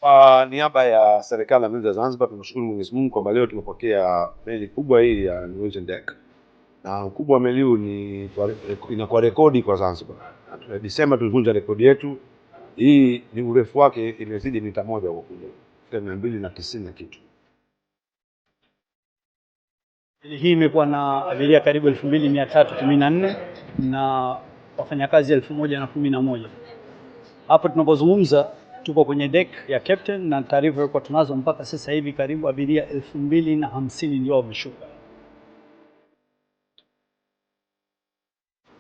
Kwa niaba ya serikali ya Mapinduzi ya Zanzibar, tunashukuru Mwenyezi Mungu kwamba leo tumepokea meli kubwa hii ya Norwegian Deck. Na ukubwa wa meli huu ni inakuwa rekodi kwa Zanzibar. Desemba tulivunja rekodi yetu. Hii ni urefu wake imezidi mita 1 kwa kule. 290 kitu. Hii imekuwa na abiria karibu 2314 na wafanyakazi 1011. Hapo tunapozungumza tuko kwenye deck ya captain na taarifa kwa tunazo mpaka sasa hivi karibu abiria 2050 ndio wameshuka.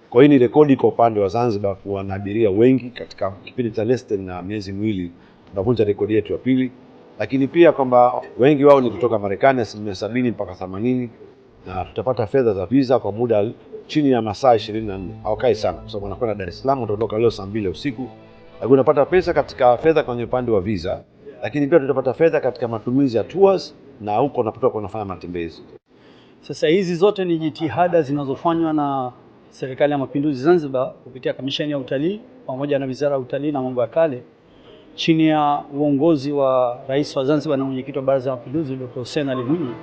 Kwa hiyo ni rekodi kwa upande wa Zanzibar kuwa na abiria wengi katika kipindi cha less than miezi miwili. Tunavunja rekodi yetu ya pili, lakini pia kwamba wengi wao ni kutoka Marekani 70% mpaka 80%, na tutapata fedha za visa kwa muda chini ya masaa 24. Hawakai sana kwa sababu wanakwenda Dar es Salaam, utaondoka leo saa 2 usiku. Lakini unapata pesa katika fedha kwenye upande wa visa, lakini pia tutapata fedha katika matumizi ya tours na huko unapotoka kunafanya matembezi. Sasa hizi zote ni jitihada zinazofanywa na Serikali ya Mapinduzi Zanzibar kupitia Kamisheni ya Utalii pamoja na Wizara ya Utalii na Mambo ya Kale chini ya uongozi wa Rais wa Zanzibar na Mwenyekiti wa Baraza la Mapinduzi Dr. Hussein Ali Mwinyi.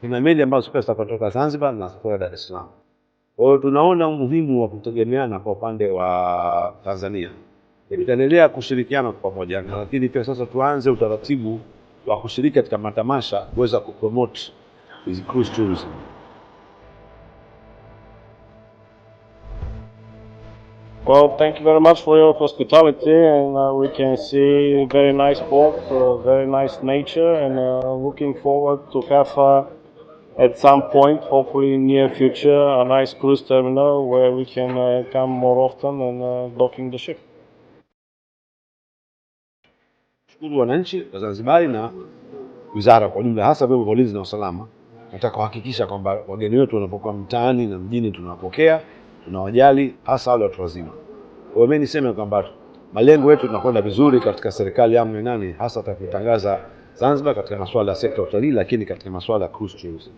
Kuna meli ambazo kutoka Zanzibar na kutoka Dar es Salaam. Kwa hiyo tunaona umuhimu wa kutegemeana kwa upande wa Tanzania. Tutaendelea kushirikiana kwa pamoja, lakini pia sasa tuanze utaratibu wa kushiriki katika matamasha kuweza kupromote cruise tourism. Well, thank you very much for your hospitality, and we can see very nice port, very nice nature, and looking forward to have at some point, hopefully in near future, a nice cruise terminal where we can come more often and docking the ship. Shukuru wananchi wa Zanzibar na wizara kwa jumla, hasa vyombo vya ulinzi na usalama. Nataka kuhakikisha kwamba wageni wetu wanapokuwa mtaani na mjini tunawapokea, tunawajali, hasa wale watu wazima. Kwa hiyo mimi niseme kwamba malengo yetu tunakwenda vizuri katika serikali ya awamu ya 8, hasa tukitangaza Zanzibar katika masuala ya sekta ya utalii, lakini katika masuala ya cruise tourism.